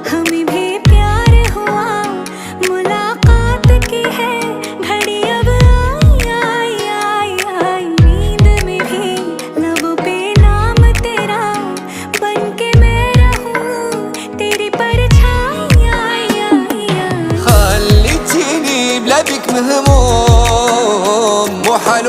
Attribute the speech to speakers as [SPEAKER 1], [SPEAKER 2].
[SPEAKER 1] हमें भी प्यार हुआ, मुलाकात की है घड़ी अब आई आई आई। नींद में भी लबों पे नाम तेरा, बन के मैं रहूं तेरी परछाई आई आई।
[SPEAKER 2] خليتيني بلا بك مهموم، محال